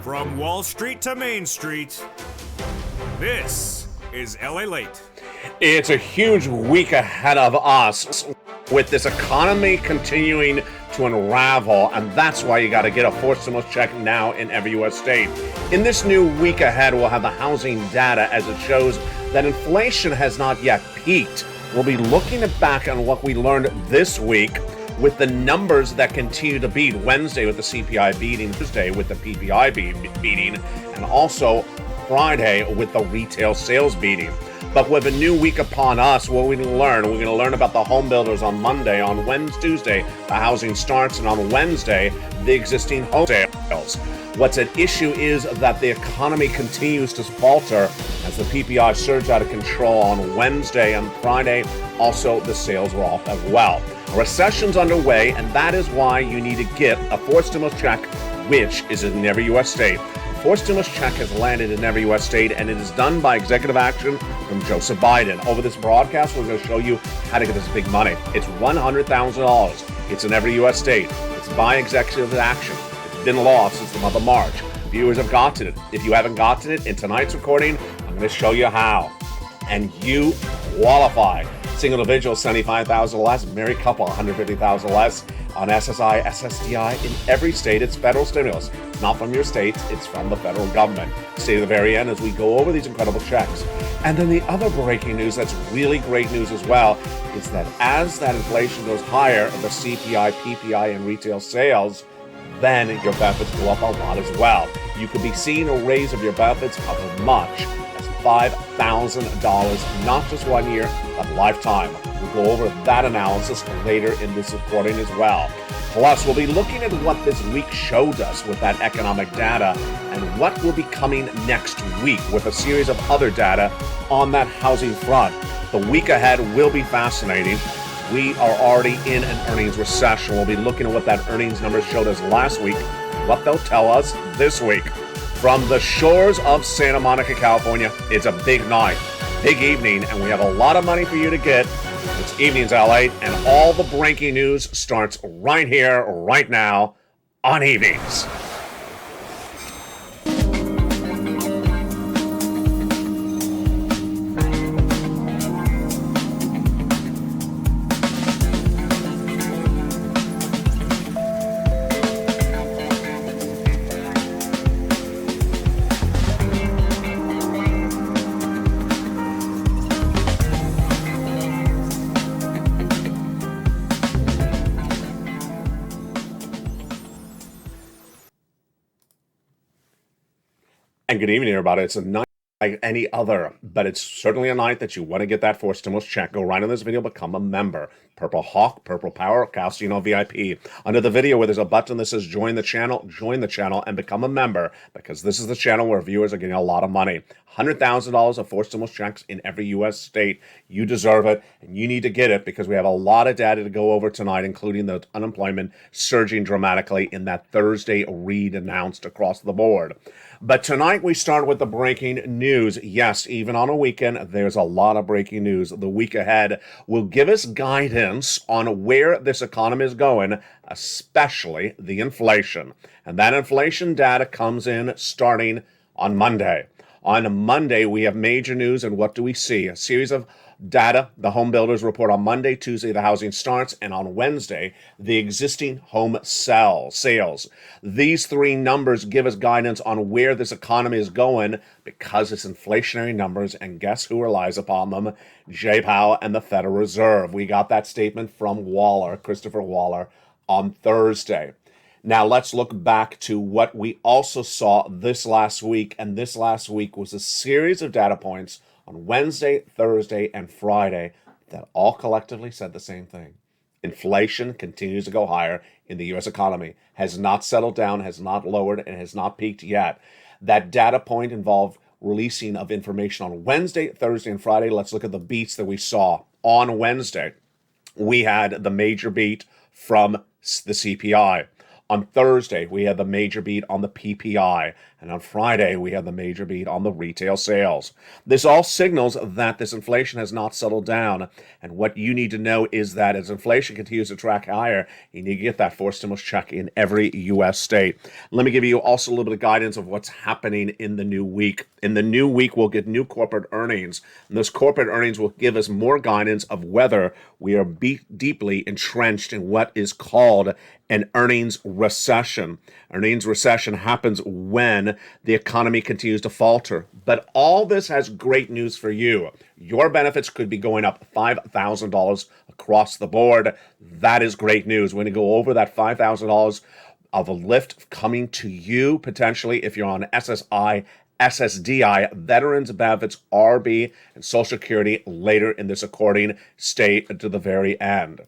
From Wall Street to Main Street, this is LALATE. It's a huge week ahead of us with this economy continuing to unravel, and that's why you got to get a forced stimulus check now in every U.S. state. In this new week ahead, we'll have the housing data as it shows that inflation has not yet peaked. We'll be looking back on what we learned this week with the numbers that continue to beat. Wednesday with the CPI beating, Tuesday with the PPI beating, and also Friday with the retail sales beating. But with a new week upon us, what we're going to learn? We're going to learn about the home builders on Monday. On Tuesday, the housing starts, and on Wednesday, the existing home sales. What's at issue is that the economy continues to falter as the PPI surged out of control on Wednesday and Friday. Also, the sales were off as well. A recession's underway, and that is why you need to get a forced stimulus check, which is in every U.S. state. Forced stimulus check has landed in every U.S. state, and it is done by executive action from Joseph Biden. Over this broadcast, we're going to show you how to get this big money. It's $100,000. It's in every U.S. state. It's by executive action. It's been law since the month of March. Viewers have gotten it. If you haven't gotten it, in tonight's recording, I'm going to show you how. And you qualify. Single individual, $75,000 less. Married couple, $150,000 less. On SSI, Ssdi, in every state, it's federal stimulus. Not from your states, it's from the federal government. Stay to the very end as we go over these incredible checks. And then the other breaking news that's really great news as well is that as that inflation goes higher, the CPI, PPI, and retail sales, then your benefits go up a lot as well. You could be seeing a raise of your benefits of as much as $5,000, not just 1 year, but lifetime. We'll go over that analysis later in this recording as well. Plus, we'll be looking at what this week showed us with that economic data and what will be coming next week with a series of other data on that housing front. The week ahead will be fascinating. We are already in an earnings recession. We'll be looking at what that earnings numbers showed us last week, what they'll tell us this week. From the shores of Santa Monica, California, it's a big night, big evening, and we have a lot of money for you to get. It's Evenings LA, and all the breaking news starts right here, right now, on Evenings. And good evening, everybody. It's a night like any other, but it's certainly a night that you want to get that forced stimulus check. Go right on this video, become a member. Purple Hawk, Purple Power, Calcino VIP. Under the video where there's a button that says join the channel and become a member, because this is the channel where viewers are getting a lot of money. $100,000 of forced stimulus checks in every U.S. state. You deserve it, and you need to get it because we have a lot of data to go over tonight, including the unemployment surging dramatically in that Thursday read announced across the board. But tonight we start with the breaking news. Yes, even on a weekend, there's a lot of breaking news. The week ahead will give us guidance on where this economy is going, especially the inflation. And that inflation data comes in starting on Monday. On Monday, we have major news, and what do we see? A series of data. The home builders report on Monday, Tuesday, the housing starts, and on Wednesday, the existing home sales. These three numbers give us guidance on where this economy is going because it's inflationary numbers, and guess who relies upon them? Jay Powell and the Federal Reserve. We got that statement from Christopher Waller, on Thursday. Now, let's look back to what we also saw this last week, and this last week was a series of data points on Wednesday, Thursday, and Friday that all collectively said the same thing. Inflation continues to go higher in the U.S. economy, has not settled down, has not lowered, and has not peaked yet. That data point involved releasing of information on Wednesday, Thursday, and Friday. Let's look at the beats that we saw. On Wednesday, we had the major beat from the CPI. On Thursday, we had the major beat on the PPI, and on Friday, we had the major beat on the retail sales. This all signals that this inflation has not settled down, and what you need to know is that as inflation continues to track higher, you need to get that forced stimulus check in every U.S. state. Let me give you also a little bit of guidance of what's happening in the new week. In the new week, we'll get new corporate earnings, and those corporate earnings will give us more guidance of whether we are deeply entrenched in what is called an earnings recession. Earnings recession happens when the economy continues to falter. But all this has great news for you. Your benefits could be going up $5,000 across the board. That is great news. We're going to go over that $5,000 of a lift coming to you potentially if you're on SSI, Ssdi, Veterans Benefits, RB, and Social Security later in this recording. Stay to the very end.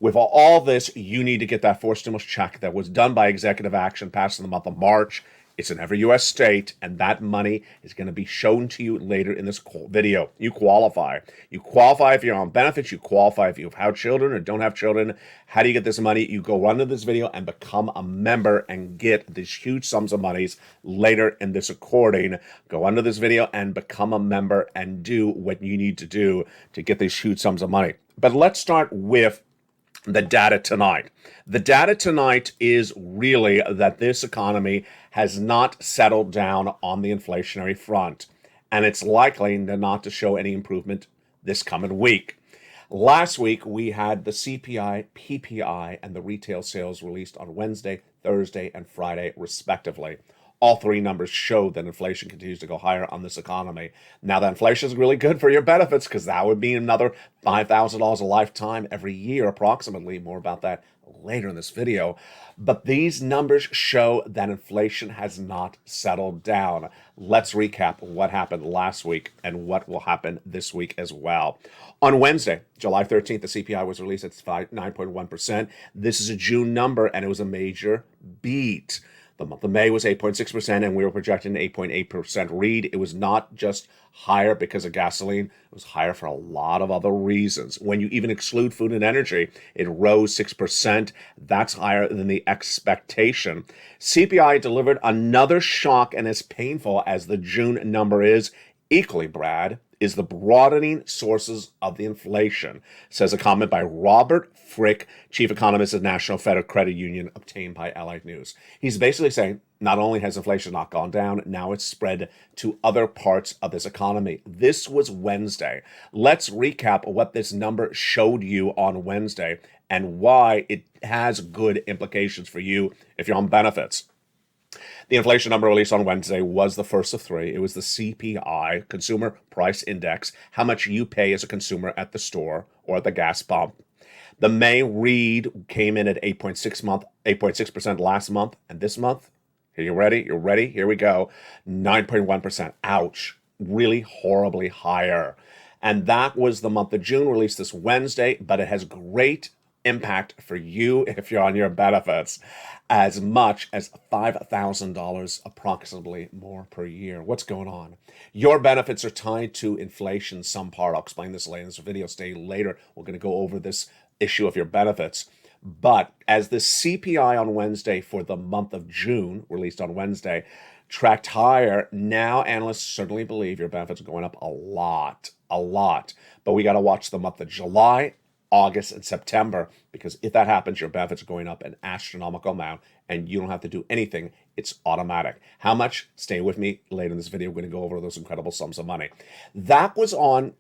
With all this, you need to get that forced stimulus check that was done by executive action passed in the month of March. It's in every U.S. state, and that money is going to be shown to you later in this video. You qualify. You qualify if you're on benefits. You qualify if you've had children or don't have children. How do you get this money? You go run to this video and become a member and get these huge sums of monies later in this recording. Go under this video and become a member and do what you need to do to get these huge sums of money. But let's start with the data tonight. The data tonight is really that this economy has not settled down on the inflationary front, and it's likely not to show any improvement this coming week. Last week, we had the CPI, PPI, and the retail sales released on Wednesday, Thursday, and Friday, respectively. All three numbers show that inflation continues to go higher on this economy. Now, that inflation is really good for your benefits because that would be another $5,000 a lifetime every year, approximately. More about that later in this video. But these numbers show that inflation has not settled down. Let's recap what happened last week and what will happen this week as well. On Wednesday, July 13th, the CPI was released at 9.1%. This is a June number, and it was a major beat. The month of May was 8.6%, and we were projecting an 8.8% read. It was not just higher because of gasoline. It was higher for a lot of other reasons. When you even exclude food and energy, it rose 6%. That's higher than the expectation. CPI delivered another shock, and as painful as the June number is, equally, Brad, is the broadening sources of the inflation, says a comment by Robert Frick, chief economist of National Federal Credit Union, obtained by LALATE News. He's basically saying not only has inflation not gone down, now it's spread to other parts of this economy. This was Wednesday. Let's recap what this number showed you on Wednesday and why it has good implications for you if you're on benefits. The inflation number released on Wednesday was the first of three. It was the CPI, Consumer Price Index, how much you pay as a consumer at the store or at the gas pump. The May read came in at 8.6% last month, and this month, are you ready? You're ready? Here we go. 9.1%. Ouch. Really horribly higher. And that was the month of June, released this Wednesday, but it has great impact for you if you're on your benefits, as much as $5,000 approximately more per year. What's going on? Your benefits are tied to inflation some part. I'll explain this later in this video. Stay later. We're going to go over this issue of your benefits. But as the CPI on Wednesday for the month of June, released on Wednesday, tracked higher, now analysts certainly believe your benefits are going up a lot. But we got to watch the month of July, August, and September, because if that happens, your benefits are going up an astronomical amount, and you don't have to do anything. It's automatic. How much? Stay with me. Later in this video, we're going to go over those incredible sums of money. That was on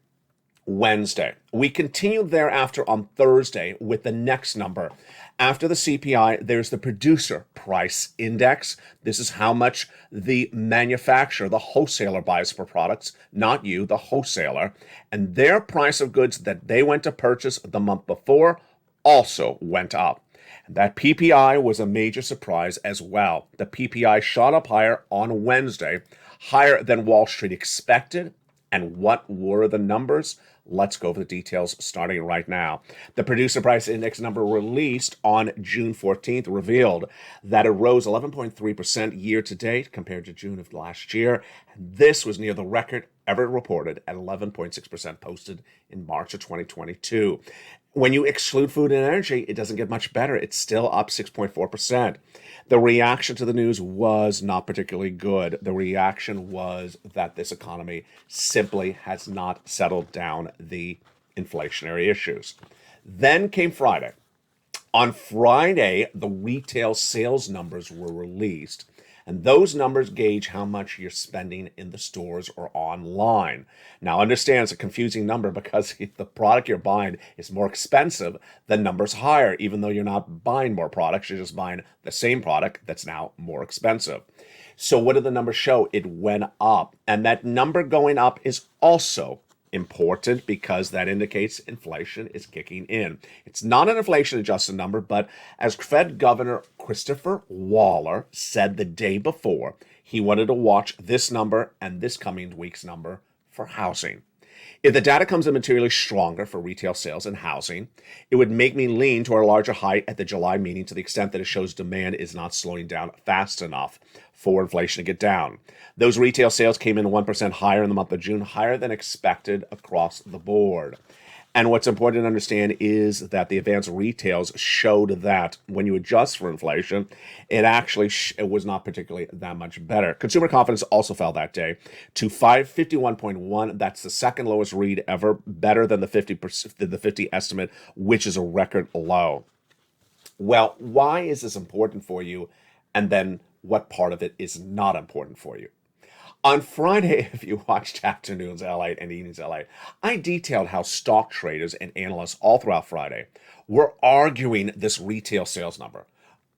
Wednesday. We continued thereafter on Thursday with the next number. After the CPI, there's the Producer Price Index. This is how much the manufacturer, the wholesaler, buys for products, not you, the wholesaler. And their price of goods that they went to purchase the month before also went up. And that PPI was a major surprise as well. The PPI shot up higher on Wednesday, higher than Wall Street expected. And what were the numbers? Let's go over the details starting right now. The Producer Price Index number released on June 14th revealed that it rose 11.3% year to date compared to June of last year. And this was near the record ever reported at 11.6% posted in March of 2022. When you exclude food and energy, it doesn't get much better. It's still up 6.4%. The reaction to the news was not particularly good. The reaction was that this economy simply has not settled down the inflationary issues. Then came Friday. On Friday, the retail sales numbers were released, and those numbers gauge how much you're spending in the stores or online. Now, understand it's a confusing number because if the product you're buying is more expensive, the number's higher, even though you're not buying more products, you're just buying the same product that's now more expensive. So, what did the numbers show? It went up, and that number going up is also important because that indicates inflation is kicking in. It's not an inflation adjusted number, but as Fed Governor Christopher Waller said the day before, he wanted to watch this number and this coming week's number for housing. If the data comes in materially stronger for retail sales and housing, it would make me lean to our larger height at the July meeting to the extent that it shows demand is not slowing down fast enough for inflation to get down. Those retail sales came in 1% higher in the month of June, higher than expected across the board. And what's important to understand is that the advanced retails showed that when you adjust for inflation, it actually it was not particularly that much better. Consumer confidence also fell that day to 551.1. That's the second lowest read ever, better than the 50 estimate, which is a record low. Well, why is this important for you? And then what part of it is not important for you? On Friday, if you watched Afternoons LA and Evenings LA, I detailed how stock traders and analysts all throughout Friday were arguing this retail sales number,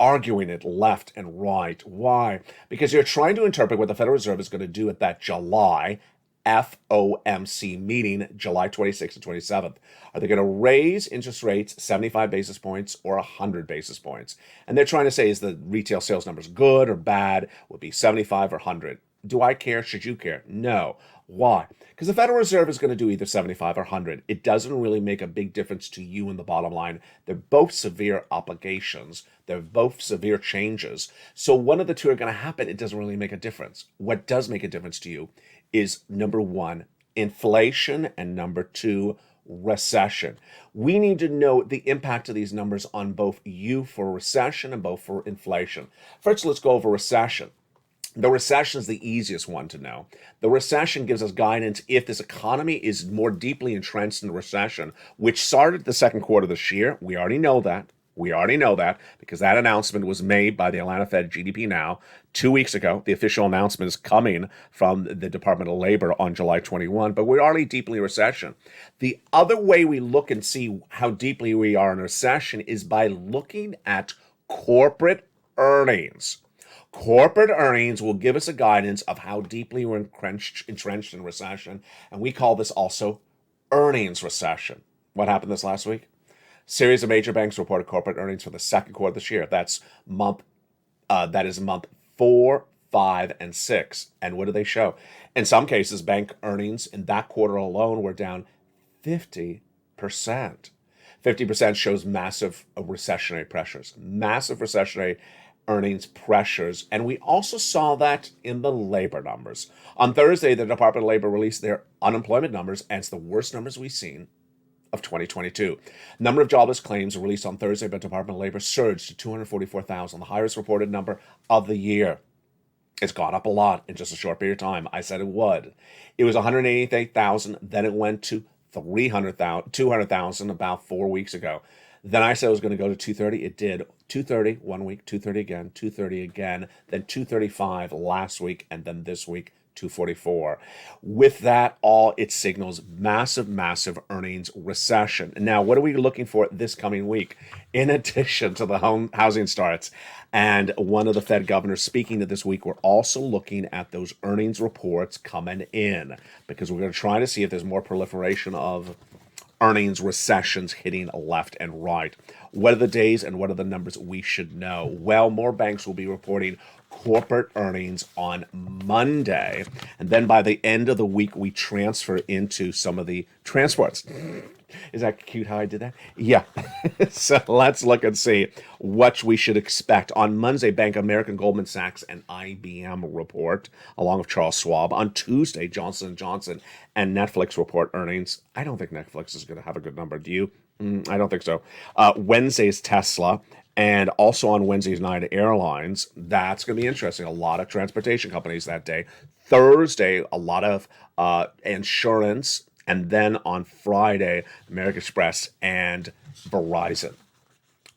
arguing it left and right. Why? Because you're trying to interpret what the Federal Reserve is going to do at that July FOMC meeting, July 26th and 27th. Are they going to raise interest rates 75 basis points or 100 basis points? And they're trying to say, is the retail sales numbers good or bad? Would be 75 or 100. Do I care? Should you care? No. Why? Because the Federal Reserve is going to do either 75 or 100. It doesn't really make a big difference to you in the bottom line. They're both severe obligations. They're both severe changes. So one of the two are going to happen. It doesn't really make a difference. What does make a difference to you is number one, inflation, and number two, recession. We need to know the impact of these numbers on both you for recession and both for inflation. First, let's go over recession. The recession is the easiest one to know. The recession gives us guidance if this economy is more deeply entrenched in the recession, which started the second quarter of this year. We already know that. We already know that because that announcement was made by the Atlanta Fed GDP Now 2 weeks ago. The official announcement is coming from the Department of Labor on July 21, but we're already deeply in recession. The other way we look and see how deeply we are in recession is by looking at corporate earnings. Corporate earnings will give us a guidance of how deeply we're entrenched in recession, and we call this also earnings recession. What happened this last week? Series of major banks reported corporate earnings for the second quarter of this year. That is month 4, 5, and 6. And what do they show? In some cases, bank earnings in that quarter alone were down 50%. 50% shows massive recessionary pressures, massive recessionary earnings pressures. And we also saw that in the labor numbers. On Thursday, the Department of Labor released their unemployment numbers, and it's the worst numbers we've seen of 2022. Number of jobless claims released on Thursday by Department of Labor surged to 244,000, the highest reported number of the year. It's gone up a lot in just a short period of time. I said it would. It was 188,000, then it went to 200,000 about 4 weeks ago. Then I said it was going to go to 230. It did. 230 1 week, 230 again, 230 again, then 235 last week, and then this week, 244. With that all, it signals massive, massive earnings recession. Now, what are we looking for this coming week? In addition to the housing starts and one of the Fed governors speaking to this week, we're also looking at those earnings reports coming in because we're going to try to see if there's more proliferation of earnings recessions hitting left and right. What are the days and what are the numbers we should know? Well, more banks will be reporting corporate earnings on Monday. And then by the end of the week, we transfer into some of the transports. Is that cute how I did that? Yeah. So let's look and see what we should expect. On Monday, Bank of America, Goldman Sachs, and IBM report, along with Charles Schwab. On Tuesday, Johnson & Johnson and Netflix report earnings. I don't think Netflix is going to have a good number. Do you? I don't think so. Wednesday's Tesla, and also on Wednesday's night, airlines. That's going to be interesting. A lot of transportation companies that day. Thursday, a lot of insurance, and then on Friday, American Express and Verizon.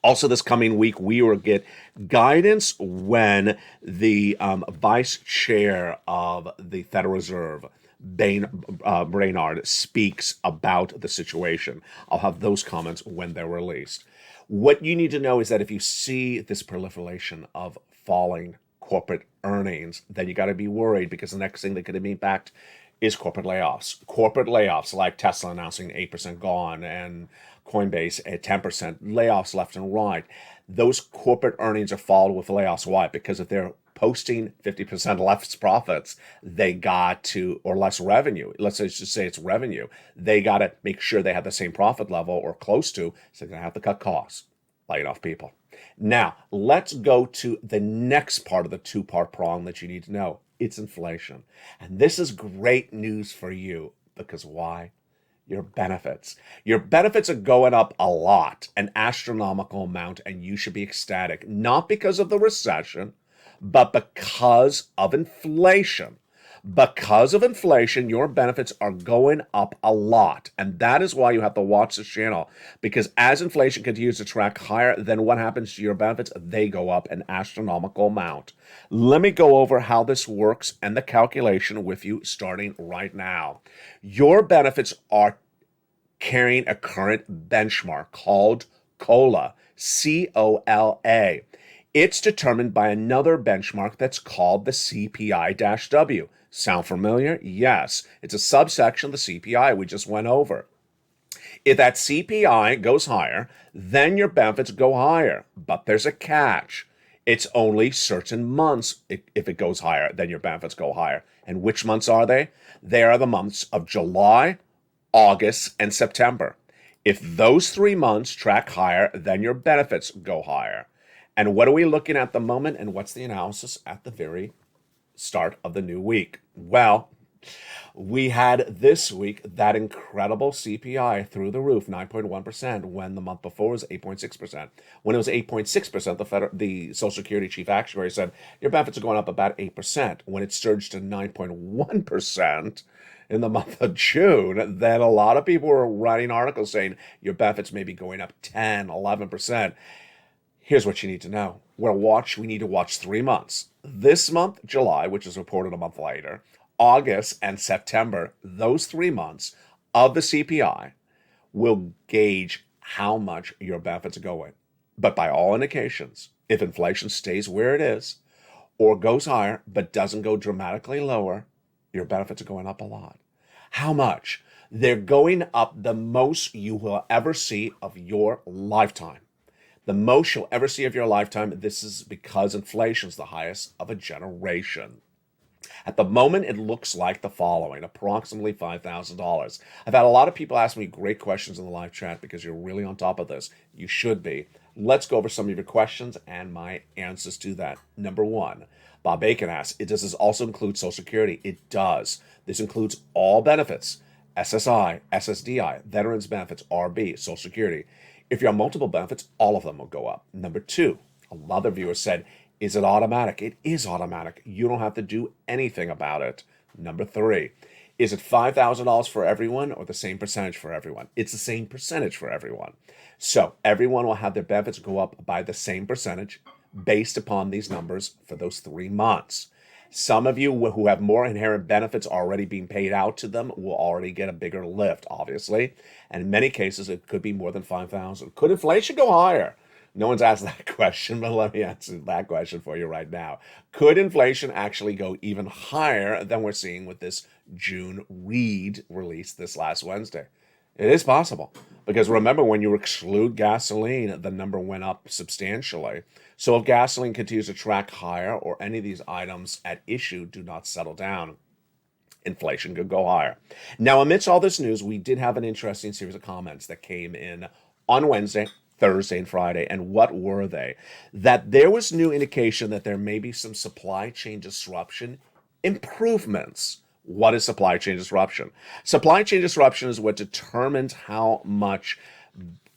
Also, this coming week, we will get guidance when the vice chair of the Federal Reserve, Brainard, speaks about the situation. I'll have those comments when they're released. What you need to know is that if you see this proliferation of falling corporate earnings, then you got to be worried, because the next thing that could impact is corporate layoffs. Corporate layoffs, like Tesla announcing 8% gone and Coinbase at 10%, layoffs left and right. Those corporate earnings are followed with layoffs. Why? Because if they're posting 50% less profits, they got to, or less revenue, let's just say it's revenue, they got to make sure they have the same profit level or close to, so they're going to have to cut costs, laying off people. Now, let's go to the next part of the two-part prong that you need to know. It's inflation. And this is great news for you, because why? Your benefits. Your benefits are going up a lot, an astronomical amount, and you should be ecstatic, not because of the recession, but because of inflation. Because of inflation, your benefits are going up a lot. And that is why you have to watch this channel. Because as inflation continues to track higher, then what happens to your benefits? They go up an astronomical amount. Let me go over how this works and the calculation with you starting right now. Your benefits are carrying a current benchmark called COLA, C-O-L-A. It's determined by another benchmark that's called the CPI-W. Sound familiar? Yes. It's a subsection of the CPI we just went over. If that CPI goes higher, then your benefits go higher. But there's a catch. It's only certain months. If it goes higher, then your benefits go higher. And which months are they? They are the months of July, August, and September. If those 3 months track higher, then your benefits go higher. And what are we looking at the moment? And what's the analysis at the very start of the new week? Well, we had this week that incredible CPI through the roof, 9.1%, when the month before was 8.6%. When it was 8.6%, the Social Security chief actuary said, your benefits are going up about 8%. When it surged to 9.1% in the month of June, then a lot of people were writing articles saying your benefits may be going up 10, 11%. Here's what you need to know. We need to watch 3 months. This month, July, which is reported a month later, August and September, those 3 months of the CPI will gauge how much your benefits are going. But by all indications, if inflation stays where it is or goes higher but doesn't go dramatically lower, your benefits are going up a lot. How much? They're going up the most you will ever see of your lifetime. The most you'll ever see of your lifetime. This is because inflation's the highest of a generation. At the moment, it looks like the following, approximately $5,000. I've had a lot of people ask me great questions in the live chat because you're really on top of this. You should be. Let's go over some of your questions and my answers to that. Number one, Bob Bacon asks, does this also include Social Security? It does. This includes all benefits, SSI, SSDI, Veterans Benefits, RB, Social Security. If you have multiple benefits, all of them will go up. Number two, a lot of viewers said, is it automatic? It is automatic. You don't have to do anything about it. Number three, is it $5,000 for everyone or the same percentage for everyone? It's the same percentage for everyone. So everyone will have their benefits go up by the same percentage based upon these numbers for those 3 months. Some of you who have more inherent benefits already being paid out to them will already get a bigger lift, obviously. And in many cases, it could be more than $5,000. Could inflation go higher? No one's asked that question, but let me answer that question for you right now. Could inflation actually go even higher than we're seeing with this June read release this last Wednesday? It is possible, because remember, when you exclude gasoline, the number went up substantially. So if gasoline continues to track higher or any of these items at issue do not settle down, inflation could go higher. Now, amidst all this news, we did have an interesting series of comments that came in on Wednesday, Thursday, and Friday. And what were they? That there was new indication that there may be some supply chain disruption improvements. What is supply chain disruption? Supply chain disruption is what determines how much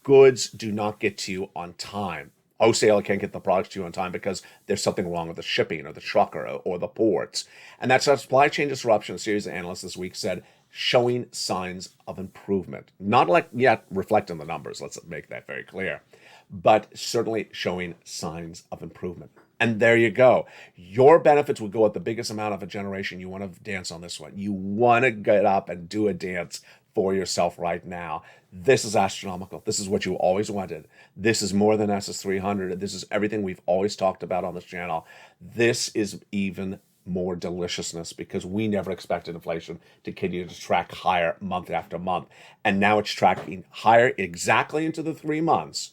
goods do not get to you on time. Wholesaler can't get the products to you on time because there's something wrong with the shipping or the trucker or the ports. And that's a supply chain disruption. A series of analysts this week said showing signs of improvement. Not like yet reflecting the numbers, let's make that very clear, but certainly showing signs of improvement. And there you go. Your benefits would go at the biggest amount of a generation. You want to dance on this one. You want to get up and do a dance for yourself right now. This is astronomical. This is what you always wanted. This is more than SS300. This is everything we've always talked about on this channel. This is even more deliciousness because we never expected inflation to continue to track higher month after month. And now it's tracking higher exactly into the 3 months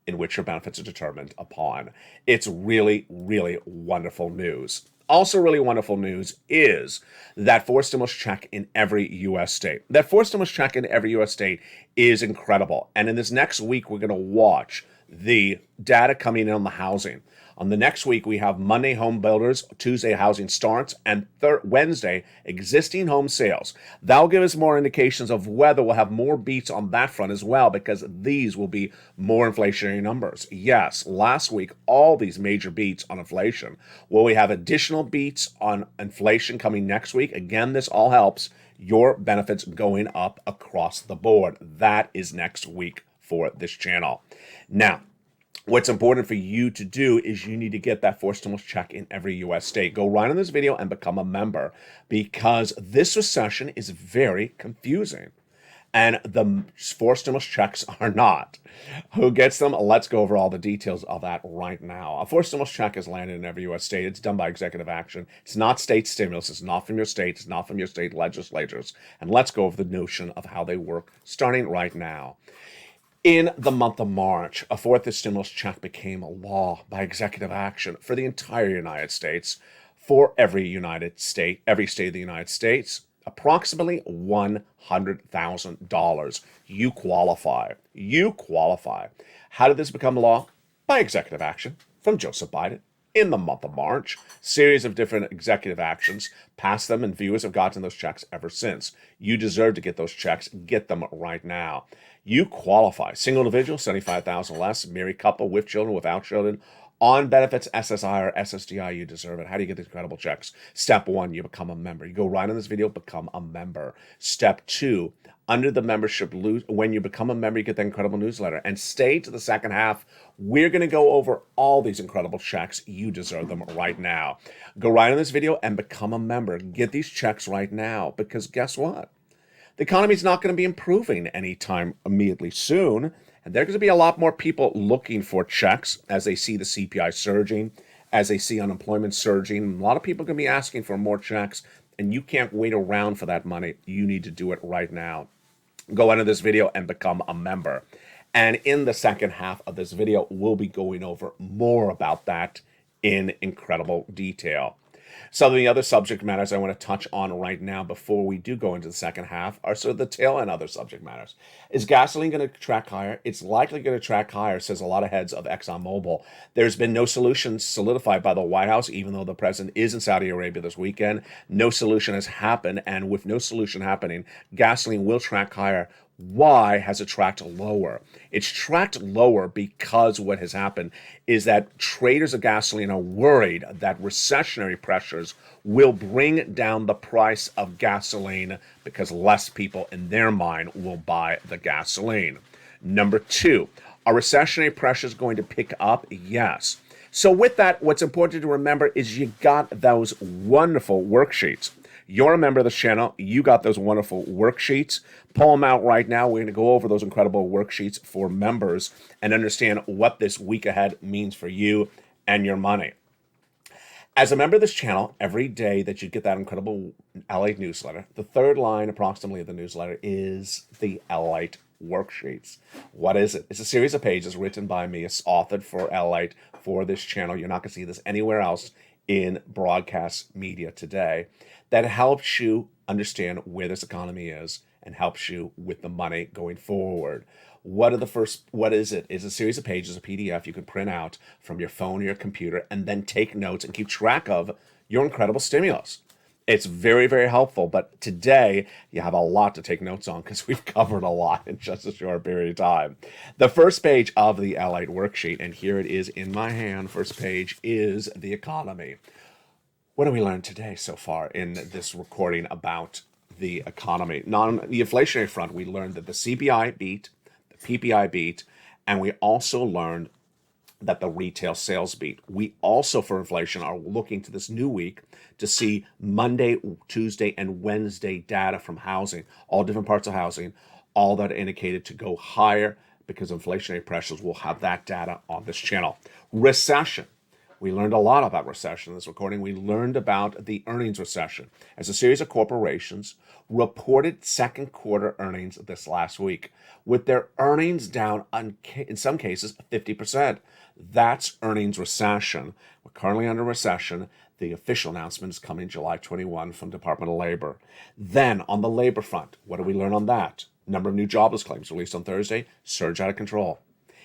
in which your benefits are determined upon. It's really, really wonderful news. Also really wonderful news is that fourth stimulus check in every U.S. state. That fourth stimulus check in every U.S. state is incredible. And in this next week, we're going to watch the data coming in on the housing. On the next week, we have Monday home builders, Tuesday housing starts, and Wednesday existing home sales. That'll give us more indications of whether we'll have more beats on that front as well, because these will be more inflationary numbers. Yes, last week, all these major beats on inflation. Will we have additional beats on inflation coming next week? Again, this all helps your benefits going up across the board. That is next week for this channel. Now, what's important for you to do is you need to get that fourth stimulus check in every U.S. state. Go right on this video and become a member because this recession is very confusing. And the fourth stimulus checks are not. Who gets them? Let's go over all the details of that right now. A fourth stimulus check is landed in every U.S. state. It's done by executive action. It's not state stimulus. It's not from your state. It's not from your state legislatures. And let's go over the notion of how they work starting right now. In the month of March, a fourth stimulus check became a law by executive action for the entire United States, for every state of the United States, approximately $100,000. You qualify. You qualify. How did this become law? By executive action from Joseph Biden. In the month of March, series of different executive actions, passed them, and viewers have gotten those checks ever since. You deserve to get those checks. Get them right now. You qualify. Single individual, $75,000 less. Married couple, with children, without children. On benefits, SSI or SSDI, you deserve it. How do you get these incredible checks? Step 1, you become a member. You go right in this video, become a member. Step 2, under the membership, when you become a member, you get the incredible newsletter. And stay to the second half. We're going to go over all these incredible checks. You deserve them right now. Go right in this video and become a member. Get these checks right now because guess what? The economy is not going to be improving anytime immediately soon. And there's going to be a lot more people looking for checks as they see the CPI surging, as they see unemployment surging. A lot of people are going to be asking for more checks, and you can't wait around for that money. You need to do it right now. Go into this video and become a member. And in the second half of this video, we'll be going over more about that in incredible detail. Some of the other subject matters I want to touch on right now before we do go into the second half are sort of the tail end other subject matters. Is gasoline going to track higher? It's likely going to track higher, says a lot of heads of ExxonMobil. There's been no solution solidified by the White House, even though the president is in Saudi Arabia this weekend. No solution has happened, and with no solution happening, gasoline will track higher. Why has it tracked lower? It's tracked lower because what has happened is that traders of gasoline are worried that recessionary pressures will bring down the price of gasoline because less people in their mind will buy the gasoline. Number 2, are recessionary pressures going to pick up? Yes. So with that, what's important to remember is you got those wonderful worksheets. You're a member of the channel. You got those wonderful worksheets. Pull them out right now. We're going to go over those incredible worksheets for members and understand what this week ahead means for you and your money. As a member of this channel, every day that you get that incredible LATE newsletter, the third line approximately of the newsletter is the LATE worksheets. What is it? It's a series of pages written by me. It's authored for LATE for this channel. You're not going to see this anywhere else in broadcast media today. That helps you understand where this economy is and helps you with the money going forward. What is it? It's a series of pages, a PDF you can print out from your phone or your computer and then take notes and keep track of your incredible stimulus. It's very, very helpful. But today, you have a lot to take notes on because we've covered a lot in just a short period of time. The first page of the LALATE worksheet, and here it is in my hand. First page is the economy. What have we learned today so far in this recording about the economy? On the inflationary front, we learned that the CPI beat, the PPI beat, and we also learned that the retail sales beat. We also, for inflation, are looking to this new week to see Monday, Tuesday, and Wednesday data from housing, all different parts of housing, all that indicated to go higher because inflationary pressures. Will have that data on this channel. Recession. We learned a lot about recession in this recording. We learned about the earnings recession as a series of corporations reported second quarter earnings this last week, with their earnings down in some cases 50%. That's earnings recession. We're currently under recession. The official announcement is coming July 21 from Department of Labor. Then on the labor front, what did we learn on that? Number of new jobless claims released on Thursday, surge out of control.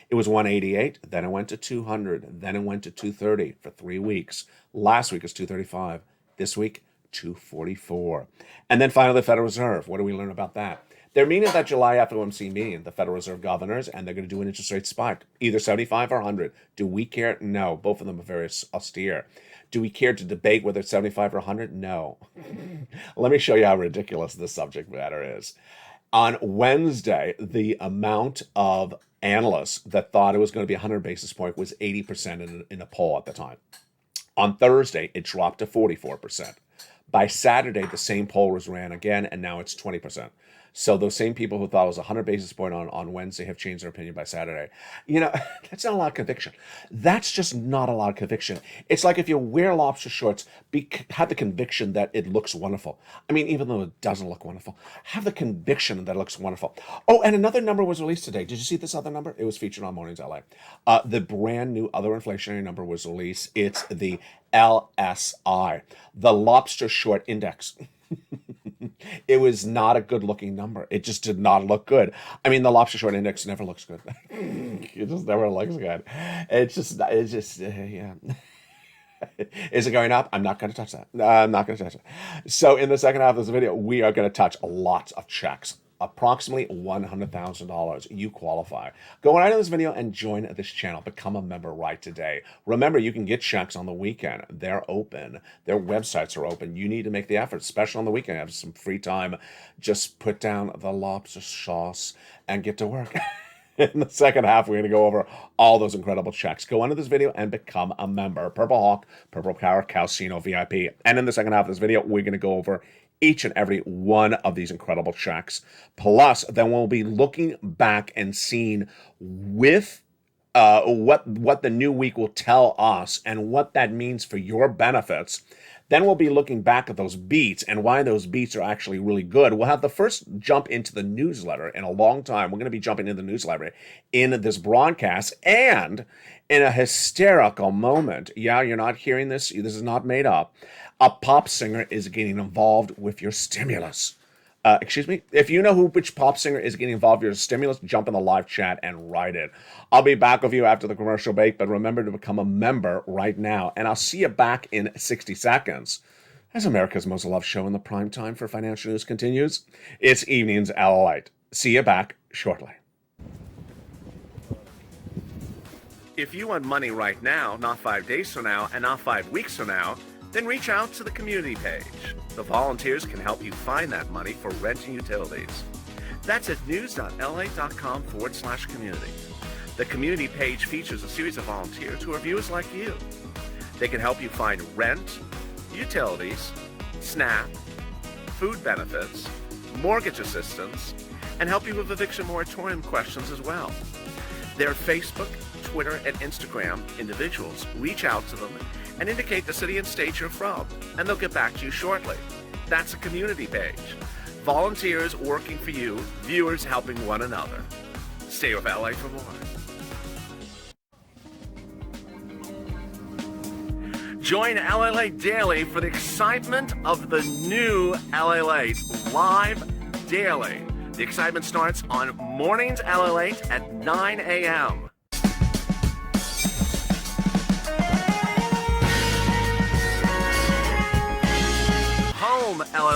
It was 188, then it went to 200, then it went to 230 for 3 weeks. Last week was 235. This week, 244. And then finally, the Federal Reserve. What do we learn about that? They're meeting that July FOMC meeting, the Federal Reserve governors, and they're going to do an interest rate spike, either 75 or 100. Do we care? No. Both of them are very austere. Do we care to debate whether it's 75 or 100? No. Let me show you how ridiculous this subject matter is. On Wednesday, the amount of analysts that thought it was going to be 100 basis point was 80% in a poll at the time. On Thursday, it dropped to 44%. By Saturday, the same poll was ran again, and now it's 20%. So those same people who thought it was 100 basis point on Wednesday have changed their opinion by Saturday. You know, that's not a lot of conviction. That's just not a lot of conviction. It's like if you wear lobster shorts, have the conviction that it looks wonderful. I mean, even though it doesn't look wonderful, have the conviction that it looks wonderful. Oh, and another number was released today. Did you see this other number? It was featured on Mornings LA. The brand new other inflationary number was released. It's the LSI, the Lobster Short Index. It was not a good looking number. It just did not look good. I mean, the lobster short index never looks good. It just never looks good. It's just yeah. Is it going up? I'm not going to touch that. I'm not going to touch it. So in the second half of this video, we are going to touch lots of checks. Approximately $100,000. You qualify. Go right in this video and join this channel. Become a member right today. Remember, you can get checks on the weekend. They're open. Their websites are open. You need to make the effort, especially on the weekend. Have some free time. Just put down the lobster sauce and get to work. In the second half, we're going to go over all those incredible checks. Go under this video and become a member. Purple Hawk, Purple Power, Calcino VIP. And in the second half of this video, we're going to go over each and every one of these incredible checks. Plus, then we'll be looking back and seeing with what the new week will tell us and what that means for your benefits. Then we'll be looking back at those beats and why those beats are actually really good. We'll have the first jump into the newsletter in a long time. We're going to be jumping into the newsletter in this broadcast, and in a hysterical moment. Yeah, you're not hearing this. This is not made up. A pop singer is getting involved with your stimulus. Excuse me? If you know which pop singer is getting involved with your stimulus, jump in the live chat and write it. I'll be back with you after the commercial break, but remember to become a member right now. And I'll see you back in 60 seconds as America's most loved show in the prime time for financial news continues. It's Evenings LALATE. See you back shortly. If you want money right now, not 5 days from now, and not 5 weeks from now, then reach out to the community page. The volunteers can help you find that money for rent and utilities. That's at news.la.com/community. The community page features a series of volunteers who are viewers like you. They can help you find rent, utilities, SNAP, food benefits, mortgage assistance, and help you with eviction moratorium questions as well. Their Facebook, Twitter, and Instagram individuals reach out to them and indicate the city and state you're from, and they'll get back to you shortly. That's a community page. Volunteers working for you, viewers helping one another. Stay with LA for more. Join LALATE Daily for the excitement of the new LALATE live daily. The excitement starts on Mornings LALATE at 9 a.m.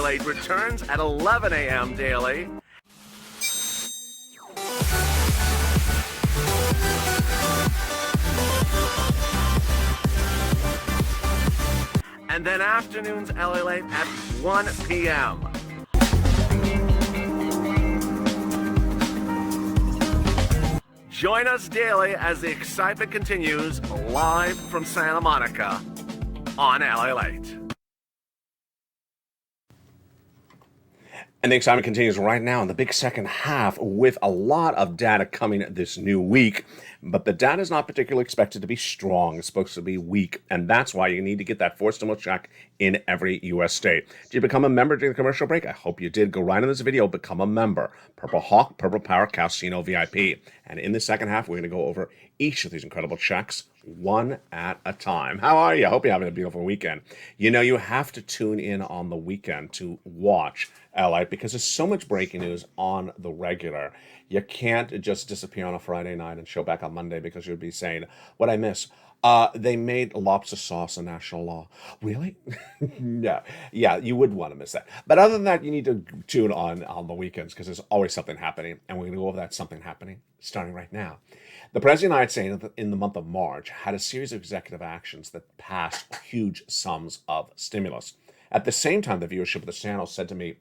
LALATE returns at 11 a.m. daily. And then afternoons LALATE at 1 p.m. Join us daily as the excitement continues live from Santa Monica on LALATE. And the excitement continues right now in the big second half with a lot of data coming this new week. But the data is not particularly expected to be strong. It's supposed to be weak. And that's why you need to get that fourth stimulus check in every U.S. state. Did you become a member during the commercial break? I hope you did. Go right in this video, become a member. Purple Hawk, Purple Power, Casino VIP. And in the second half, we're going to go over each of these incredible checks one at a time. How are you? I hope you're having a beautiful weekend. You know, you have to tune in on the weekend to watch LALATE because there's so much breaking news on the regular. You can't just disappear on a Friday night and show back on Monday because you'd be saying, what I miss? They made lobster sauce a national law. Really? Yeah, you would want to miss that. But other than that, you need to tune on the weekends because there's always something happening. And we're going to go over that something happening starting right now. The President of the United States in the month of March had a series of executive actions that passed huge sums of stimulus. At the same time, the viewership of the channel said to me,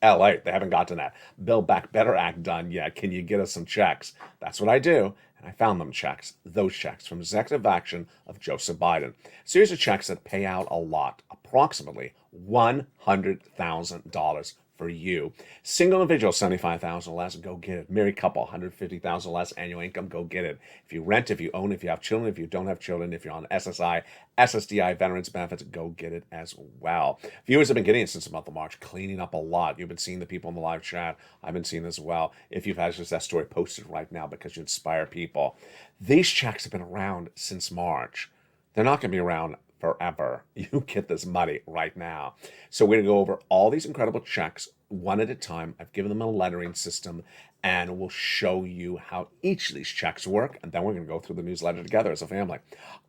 LALATE, they haven't gotten that Build Back Better Act done yet. Can you get us some checks? That's what I do. And I found them checks, those checks from executive action of Joseph Biden. A series of checks that pay out a lot, approximately $100,000 for you. Single individual, $75,000 less, go get it. Married couple, $150,000 less annual income, go get it. If you rent, if you own, if you have children, if you don't have children, if you're on SSI, Ssdi, veterans benefits, go get it as well. Viewers have been getting it since the month of March, cleaning up a lot. You've been seeing the people in the live chat. I've been seeing as well. If you've had just that story posted right now because you inspire people. These checks have been around since March. They're not going to be around forever. You get this money right now. So we're going to go over all these incredible checks one at a time. I've given them a lettering system and we'll show you how each of these checks work. And then we're going to go through the newsletter together as a family.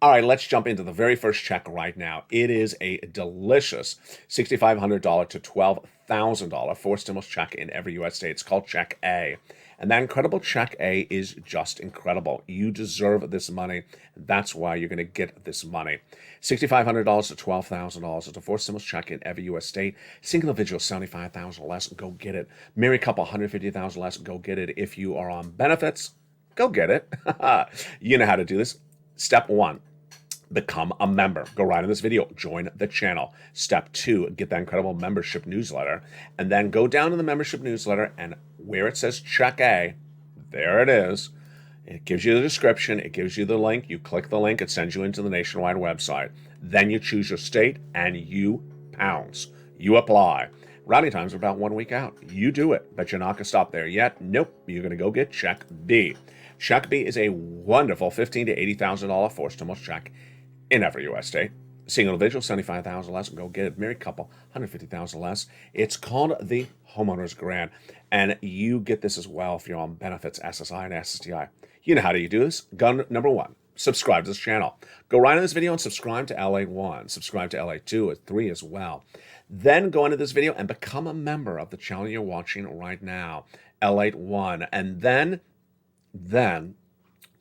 All right, let's jump into the very first check right now. It is a delicious $6,500 to $12,000 fourth stimulus check in every U.S. state. It's called Check A. And that incredible Check A is just incredible. You deserve this money. That's why you're going to get this money. $6,500 to $12,000 is a fourth stimulus check in every U.S. state. Single individual, $75,000 less, go get it. Married couple, $150,000 less, go get it. If you are on benefits, go get it. You know how to do this. Step one. Become a member. Go right in this video. Join the channel. Step two, get that incredible membership newsletter. And then go down to the membership newsletter and where it says Check A, there it is. It gives you the description. It gives you the link. You click the link. It sends you into the nationwide website. Then you choose your state and you pounce. You apply. Routing times are about 1 week out. You do it, but you're not going to stop there yet. Nope. You're going to go get Check B. Check B is a wonderful $15,000 to $80,000 fourth stimulus check in every U.S. state. Single individual, $75,000 less, go get it. Married couple, $150,000 less. It's called the Homeowners Grant, and you get this as well if you're on benefits, SSI and SSDI. You know how do you do this? Gun number one, subscribe to this channel. Go right in this video and subscribe to LALATE 1, subscribe to LALATE 2, 3 as well. Then go into this video and become a member of the channel you're watching right now, LALATE 1, and then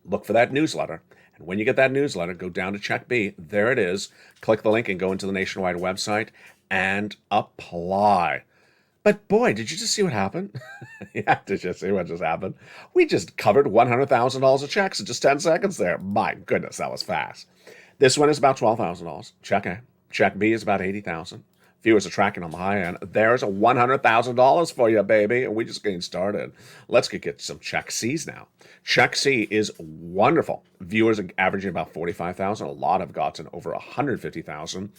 look for that newsletter. And when you get that newsletter, go down to Check B. There it is. Click the link and go into the nationwide website and apply. But boy, did you just see what happened? Yeah, did you see what just happened? We just covered $100,000 of checks in just 10 seconds there. My goodness, that was fast. This one is about $12,000. Check A. Check B is about $80,000. Viewers are tracking on the high end. There's a $100,000 for you, baby. And we're just getting started. Let's get some Check C's now. Check C is wonderful. Viewers are averaging about 45,000. A lot have gotten over 150,000.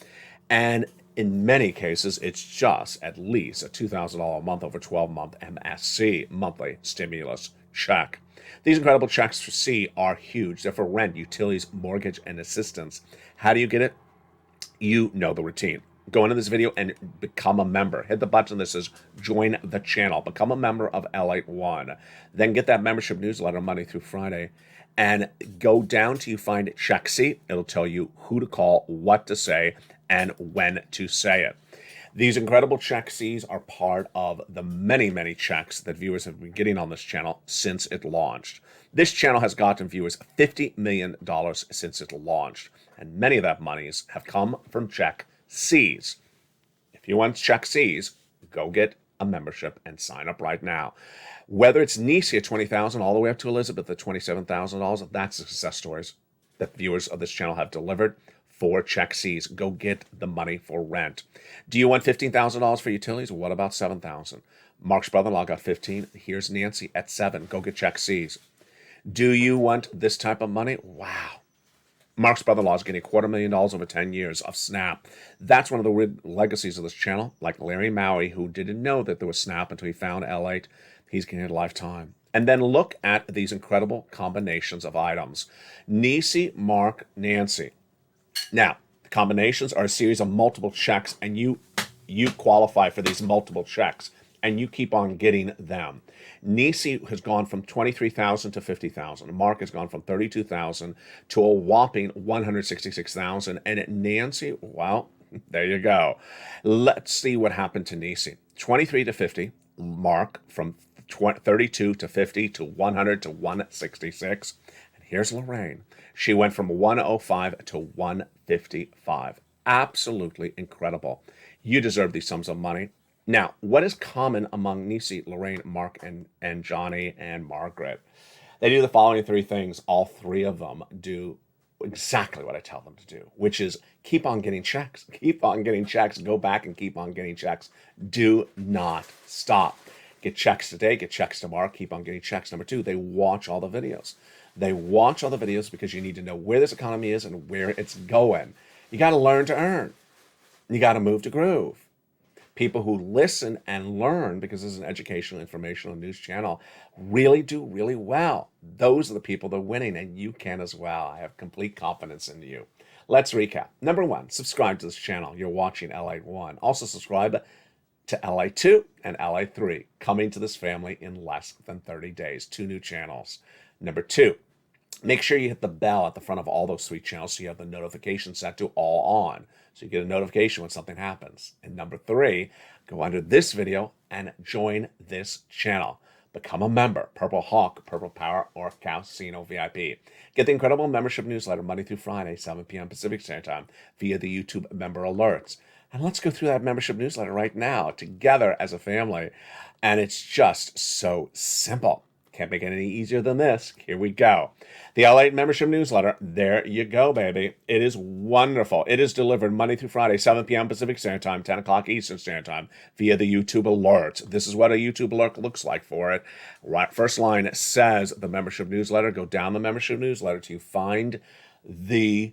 And in many cases, it's just at least a $2,000 a month over 12-month MSC, monthly stimulus check. These incredible checks for C are huge. They're for rent, utilities, mortgage, and assistance. How do you get it? You know the routine. Go into this video and become a member. Hit the button that says join the channel. Become a member of LALATE 1. Then get that membership newsletter Monday through Friday. And go down till you find Check C. It'll tell you who to call, what to say, and when to say it. These incredible check Cs are part of the many, many checks that viewers have been getting on this channel since it launched. This channel has gotten viewers $50 million since it launched, and many of that monies have come from check Cs. If you want check Cs, go get a membership and sign up right now. Whether it's Nisi at $20,000 all the way up to Elizabeth at $27,000, that's the success stories that viewers of this channel have delivered for check Cs. Go get the money for rent. Do you want $15,000 for utilities? What about $7,000? Mark's brother-in-law got 15. Here's Nancy at 7. Go get check Cs. Do you want this type of money? Wow. Mark's brother-in-law is getting $250,000 over 10 years of Snap. That's one of the legacies of this channel. Like Larry Maui, who didn't know that there was Snap until he found LALATE. He's getting a lifetime. And then look at these incredible combinations of items. Nisi, Mark, Nancy. Now, the combinations are a series of multiple checks, and you qualify for these multiple checks, and you keep on getting them. Nisi has gone from $23,000 to $50,000. Mark has gone from $32,000 to a whopping $166,000. And Nancy, well, there you go. Let's see what happened to Nisi. 23 to 50. Mark from 32 to 50 to 100 to 166. And here's Lorraine. She went from 105 to 155. Absolutely incredible. You deserve these sums of money. Now, what is common among Nisi, Lorraine, Mark, and Johnny, and Margaret? They do the following three things. All three of them do exactly what I tell them to do, which is keep on getting checks. Keep on getting checks. Go back and keep on getting checks. Do not stop. Get checks today. Get checks tomorrow. Keep on getting checks. Number two, they watch all the videos. They watch all the videos because you need to know where this economy is and where it's going. You got to learn to earn. You got to move to groove. People who listen and learn, because this is an educational, informational news channel, really do really well. Those are the people that are winning, and you can as well. I have complete confidence in you. Let's recap. Number one, subscribe to this channel. You're watching LA1. Also subscribe to LA2 and LA3, coming to this family in less than 30 days. 2 new channels. Number two, make sure you hit the bell at the front of all those 3 channels so you have the notification set to all on. So you get a notification when something happens. And number 3, go under this video and join this channel. Become a member, Purple Hawk, Purple Power, or Casino VIP. Get the incredible membership newsletter Monday through Friday, 7 p.m. Pacific Standard Time via the YouTube member alerts. And let's go through that membership newsletter right now together as a family. And it's just so simple. Can't make it any easier than this. Here we go. The LALATE membership newsletter. There you go, baby. It is wonderful. It is delivered Monday through Friday, 7 p.m. Pacific Standard Time, 10 o'clock Eastern Standard Time via the YouTube alert. This is what a YouTube alert looks like for it. Right, first line says the membership newsletter. Go down the membership newsletter till you find the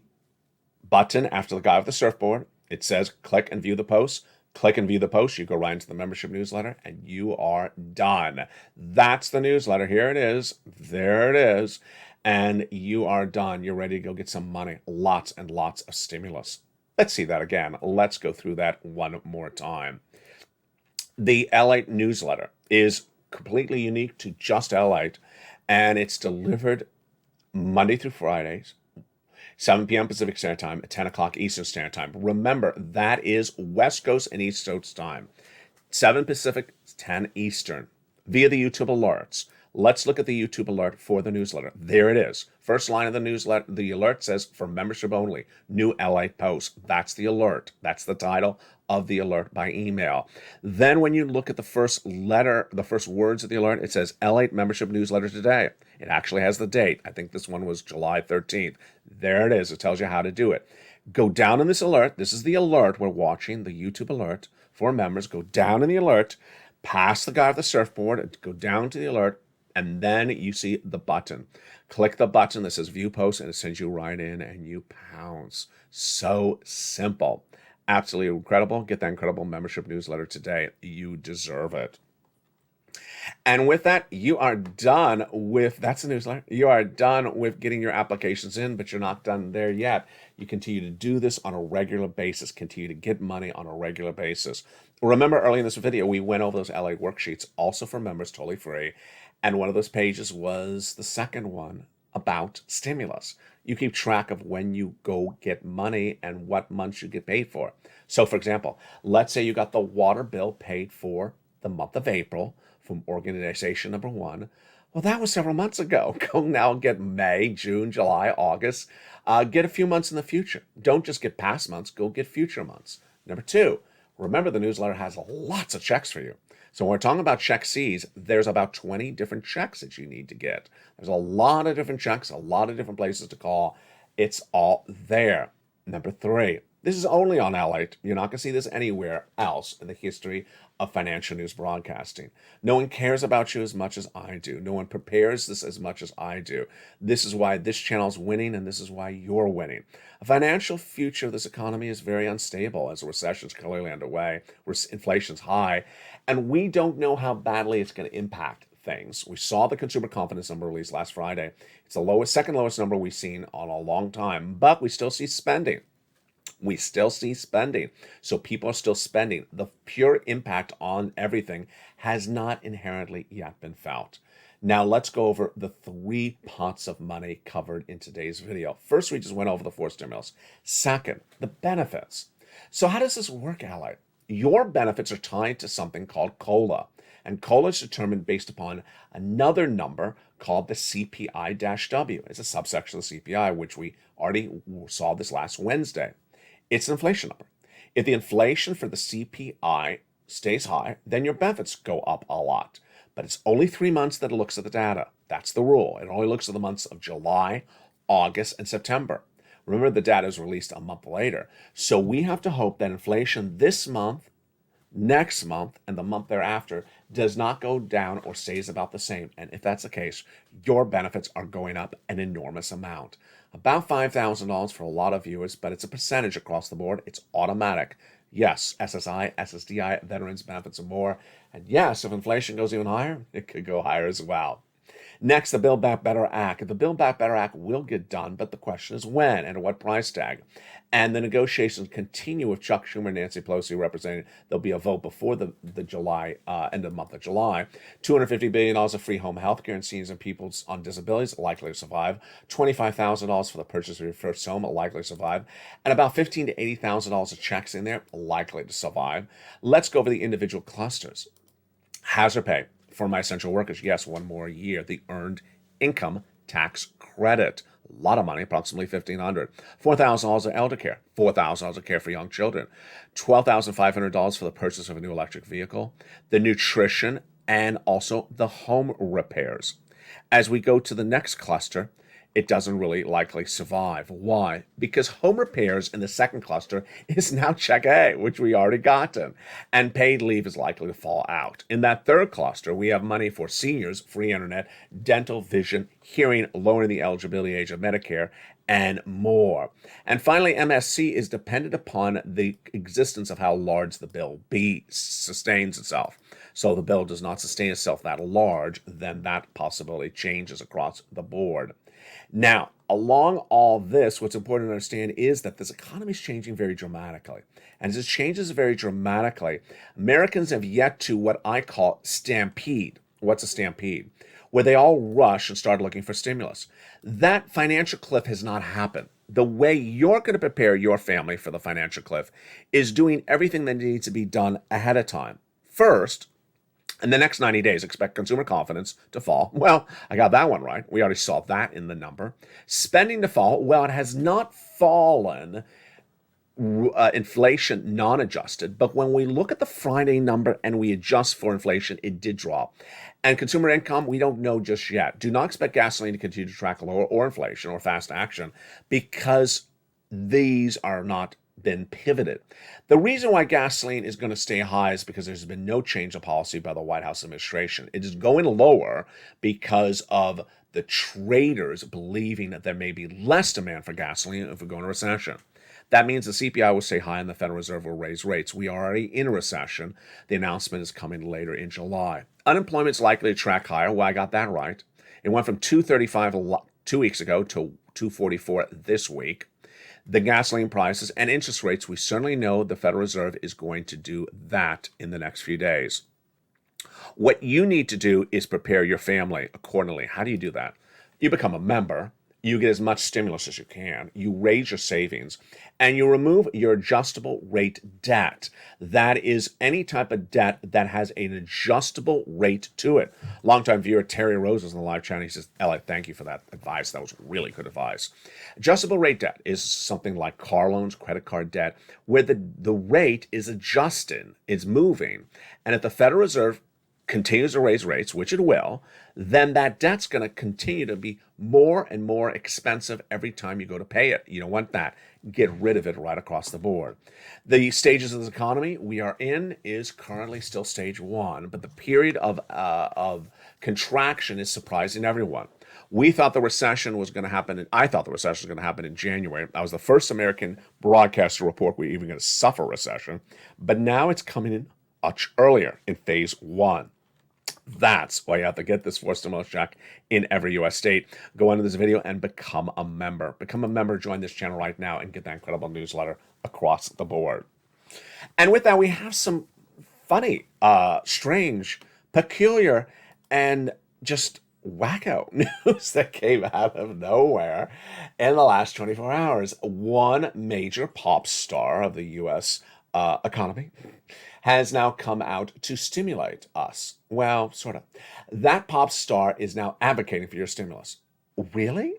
button after the guy with the surfboard. It says click and view the post. Click and view the post. You go right into the membership newsletter and you are done. That's the newsletter. Here it is. There it is. And you are done. You're ready to go get some money. Lots and lots of stimulus. Let's see that again. Let's go through that one more time. The LALATE newsletter is completely unique to just LALATE, and it's delivered Monday through Fridays, 7 p.m. Pacific Standard Time, 10 o'clock Eastern Standard Time. Remember, that is West Coast and East Coast time. 7 Pacific, 10 Eastern, via the YouTube alerts. Let's look at the YouTube alert for the newsletter. There it is. First line of the newsletter, the alert says, for membership only, new LALATE post. That's the alert. That's the title of the alert by email. Then when you look at the first letter, the first words of the alert, it says LALATE membership newsletter today. It actually has the date. I think this one was July 13th. There it is. It tells you how to do it. Go down in this alert. This is the alert we're watching, the YouTube alert for members. Go down in the alert, past the guy with the surfboard, go down to the alert, and then you see the button. Click the button that says view post, and it sends you right in, and you pounce. So simple. Absolutely incredible. Get that incredible membership newsletter today. You deserve it. And with that, you are done with, that's the newsletter. You are done with getting your applications in, but you're not done there yet. You continue to do this on a regular basis, continue to get money on a regular basis. Remember early in this video, we went over those LALATE worksheets, also for members, totally free. And one of those pages was the second one about stimulus. You keep track of when you go get money and what months you get paid for. So, for example, let's say you got the water bill paid for the month of April from organization number one. Well, that was several months ago. Go now get May, June, July, August. Get a few months in the future. Don't just get past months, go get future months. Number two, remember the newsletter has lots of checks for you. So when we're talking about check Cs, there's about 20 different checks that you need to get. There's a lot of different checks, a lot of different places to call. It's all there. Number three, this is only on LALATE. You're not going to see this anywhere else in the history of financial news broadcasting. No one cares about you as much as I do. No one prepares this as much as I do. This is why this channel is winning, and this is why you're winning. A financial future of this economy is very unstable as a recession is clearly underway, inflation's high, and we don't know how badly it's going to impact things. We saw the consumer confidence number released last Friday. It's the second lowest number we've seen on a long time, but we still see spending. We still see spending. So people are still spending. The pure impact on everything has not inherently yet been felt. Now let's go over the 3 pots of money covered in today's video. First, we just went over the 4 stimulus. Second, the benefits. So how does this work, Ally? Your benefits are tied to something called COLA. And COLA is determined based upon another number called the CPI-W. It's a subsection of the CPI, which we already saw this last Wednesday. It's an inflation number. If the inflation for the CPI stays high, then your benefits go up a lot. But it's only 3 months that it looks at the data. That's the rule. It only looks at the months of July, August, and September. Remember, the data is released a month later. So we have to hope that inflation this month, next month, and the month thereafter does not go down or stays about the same. And if that's the case, your benefits are going up an enormous amount. About $5,000 for a lot of viewers, but it's a percentage across the board. It's automatic. Yes, SSI, SSDI, veterans benefits and more. And yes, if inflation goes even higher, it could go higher as well. Next, the Build Back Better Act. The Build Back Better Act will get done, but the question is when and at what price tag. And the negotiations continue with Chuck Schumer and Nancy Pelosi representing. There'll be a vote before the July, end of the month of July. $250 billion of free home health care and seniors and people on disabilities likely to survive. $25,000 for the purchase of your first home likely to survive. And about $15,000 to $80,000 of checks in there likely to survive. Let's go over the individual clusters. Hazard pay for my essential workers. Yes, one more year. The earned income tax credit. A lot of money, approximately $1,500. $4,000 of elder care. $4,000 of care for young children. $12,500 for the purchase of a new electric vehicle. The nutrition and also the home repairs. As we go to the next cluster, it doesn't really likely survive. Why? Because home repairs in the second cluster is now check A, which we already gotten, and paid leave is likely to fall out. In that third cluster, we have money for seniors, free internet, dental, vision, hearing, lowering the eligibility age of Medicare, and more. And finally, MSC is dependent upon the existence of how large the bill sustains itself. So the bill does not sustain itself that large, then that possibility changes across the board. Now, along all this, what's important to understand is that this economy is changing very dramatically. And as it changes very dramatically, Americans have yet to what I call stampede. What's a stampede? Where they all rush and start looking for stimulus. That financial cliff has not happened. The way you're going to prepare your family for the financial cliff is doing everything that needs to be done ahead of time. First, in the next 90 days, expect consumer confidence to fall. Well, I got that one right. We already saw that in the number. Spending to fall. Well, it has not fallen, inflation non-adjusted. But when we look at the Friday number and we adjust for inflation, it did drop. And consumer income, we don't know just yet. Do not expect gasoline to continue to track lower or inflation or fast action because these are not been pivoted. The reason why gasoline is going to stay high is because there's been no change of policy by the White House administration. It is going lower because of the traders believing that there may be less demand for gasoline if we go into a recession. That means the CPI will stay high and the Federal Reserve will raise rates. We are already in a recession. The announcement is coming later in July. Unemployment is likely to track higher. Well, I got that right. It went from 235 2 weeks ago to 244 this week. The gasoline prices and interest rates, we certainly know the Federal Reserve is going to do that in the next few days. What you need to do is prepare your family accordingly. How do you do that? You become a member. You get as much stimulus as you can. You raise your savings and you remove your adjustable rate debt. That is any type of debt that has an adjustable rate to it. Longtime viewer Terry Rose is in the live channel. He says, Ella, thank you for that advice. That was really good advice. Adjustable rate debt is something like car loans, credit card debt, where the rate is adjusted, it's moving. And if the Federal Reserve continues to raise rates, which it will, then that debt's going to continue to be more and more expensive every time you go to pay it. You don't want that. Get rid of it right across the board. The stages of this economy we are in is currently still stage 1, but the period of contraction is surprising everyone. We thought the recession was going to happen. I thought the recession was going to happen in January. I was the first American broadcaster to report we're even going to suffer a recession, but now it's coming in much earlier in phase 1. That's why you have to get this forced stimulus check in every U.S. state. Go into this video and become a member. Become a member, join this channel right now, and get that incredible newsletter across the board. And with that, we have some funny, strange, peculiar, and just wacko news that came out of nowhere in the last 24 hours. One major pop star of the U.S. Economy has now come out to stimulate us. Well, sort of. That pop star is now advocating for your stimulus. Really?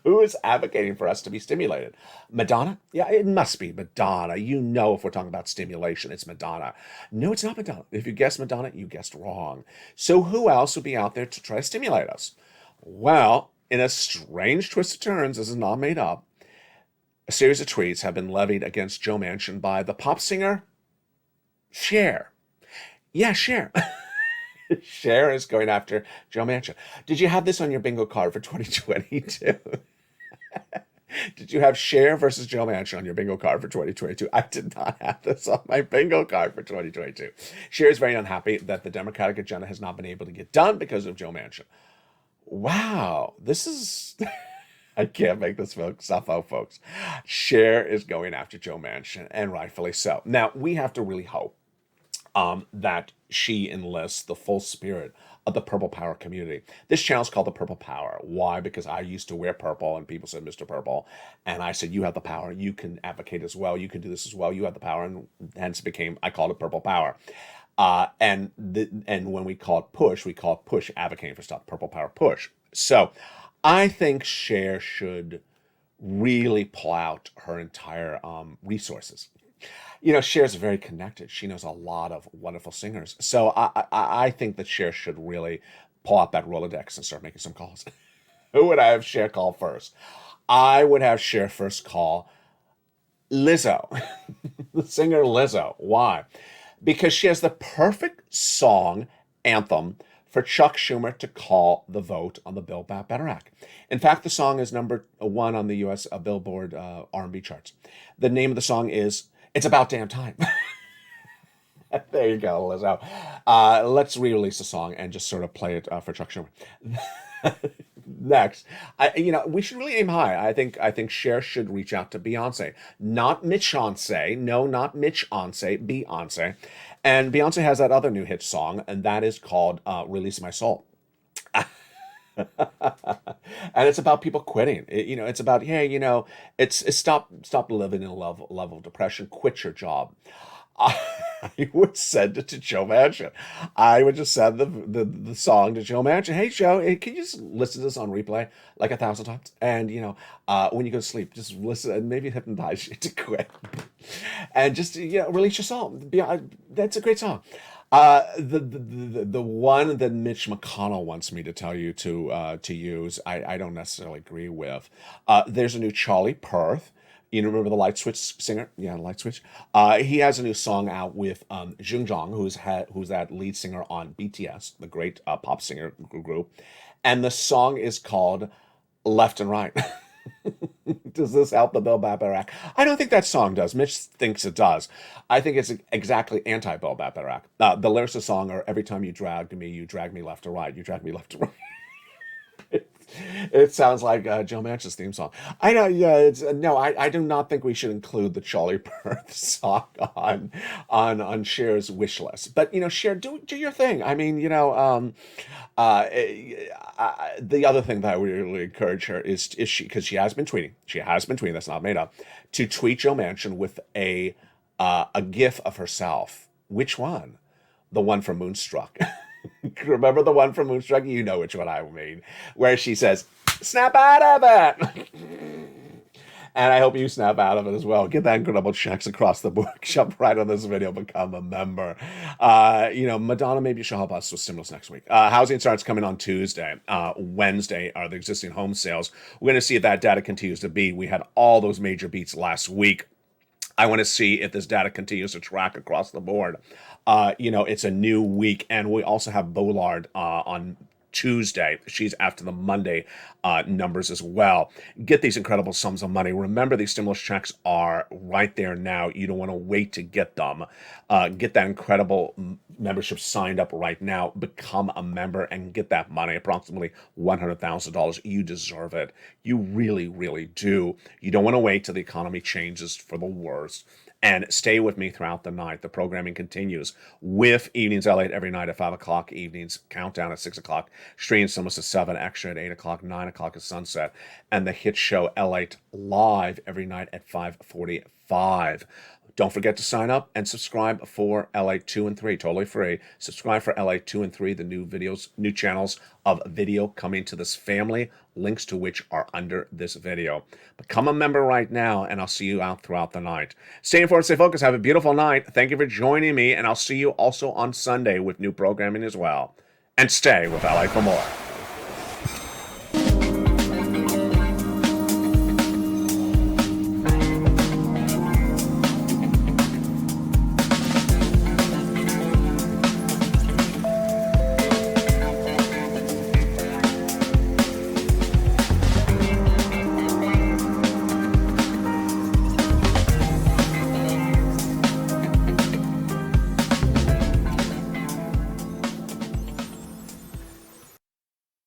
Who is advocating for us to be stimulated? Madonna? Yeah, it must be Madonna. You know, if we're talking about stimulation, it's Madonna. No, it's not Madonna. If you guessed Madonna, you guessed wrong. So who else would be out there to try to stimulate us? Well, in a strange twist of turns, this is not made up, a series of tweets have been levied against Joe Manchin by the pop singer Cher. Yeah, Cher. Cher is going after Joe Manchin. Did you have this on your bingo card for 2022? Did you have Cher versus Joe Manchin on your bingo card for 2022? I did not have this on my bingo card for 2022. Cher is very unhappy that the Democratic agenda has not been able to get done because of Joe Manchin. Wow, this is... I can't make this stuff out, folks. Cher is going after Joe Manchin, and rightfully so. Now, we have to really hope that she enlists the full spirit of the Purple Power community. This channel is called the Purple Power. Why? Because I used to wear purple, and people said, Mr. Purple. And I said, you have the power. You can advocate as well. You can do this as well. You have the power. And hence I called it Purple Power. And when we call it push, advocating for stuff, Purple Power push. So I think Cher should really pull out her entire resources. You know, Cher's very connected. She knows a lot of wonderful singers. So I think that Cher should really pull out that Rolodex and start making some calls. Who would I have Cher call first? I would have Cher first call Lizzo, the singer Lizzo. Why? Because she has the perfect song anthem for Chuck Schumer to call the vote on the Build Back Better Act. In fact, the song is number 1 on the U.S. Billboard R&B charts. The name of the song is It's About Damn Time. There you go, Lizzo. Let's re-release the song and just sort of play it for Chuck Schumer. Next, we should really aim high. I think Cher should reach out to Beyonce, not Mitch-once. No, not Mitch-once, Beyonce. And Beyonce has that other new hit song, and that is called "Release My Soul." And it's about people quitting. It's about, hey, it's stop living in a level of depression. Quit your job. I would send it to Joe Manchin. I would just send the song to Joe Manchin. Hey, Joe, can you just listen to this on replay like 1,000 times? And, when you go to sleep, just listen and maybe hypnotize you to quit. And just, release your song. That's a great song. The one that Mitch McConnell wants me to tell you to use, I don't necessarily agree with. There's a new Charlie Puth. You remember the Light Switch singer? Yeah, Light Switch. He has a new song out with Jung Jong, who's that lead singer on BTS, the great pop singer group. And the song is called Left and Right. Does this help the Build Back Better Act? I don't think that song does. Mitch thinks it does. I think it's exactly anti-Build Back Better Act. The lyrics of the song are, every time you drag me left or right. You drag me left or right. It sounds like Joe Manchin's theme song. I know, yeah. It's no, I do not think we should include the Charlie Puth song on Cher's wish list. But Cher, do your thing. I mean, the other thing that I would really encourage her is she, because she has been tweeting. She has been tweeting. That's not made up. To tweet Joe Manchin with a GIF of herself. Which one? The one from Moonstruck. Remember the one from Moonstruck? You know which one I mean. Where she says, snap out of it! And I hope you snap out of it as well. Get that incredible checks across the board. Jump right on this video. Become a member. Madonna, maybe she'll help us with stimulus next week. Housing starts coming on Tuesday. Wednesday are the existing home sales. We're going to see if that data continues to beat. We had all those major beats last week. I want to see if this data continues to track across the board. It's a new week, and we also have Bollard on Tuesday. She's after the Monday numbers as well. Get these incredible sums of money. Remember, these stimulus checks are right there now. You don't want to wait to get them. Get that incredible membership signed up right now. Become a member and get that money, approximately $100,000. You deserve it. You really, really do. You don't want to wait till the economy changes for the worse. And stay with me throughout the night. The programming continues with Evenings LATE every night at 5 o'clock, evenings countdown at 6 o'clock, streams almost at 7, extra at 8 o'clock, 9 o'clock at sunset, and the hit show LATE live every night at 5:45. Don't forget to sign up and subscribe for LATE 2 and 3, totally free. Subscribe for LATE 2 and 3, the new channels of video coming to this family, links to which are under this video. Become a member right now, and I'll see you out throughout the night. Stay informed, stay focused, have a beautiful night. Thank you for joining me, and I'll see you also on Sunday with new programming as well. And stay with LA for more.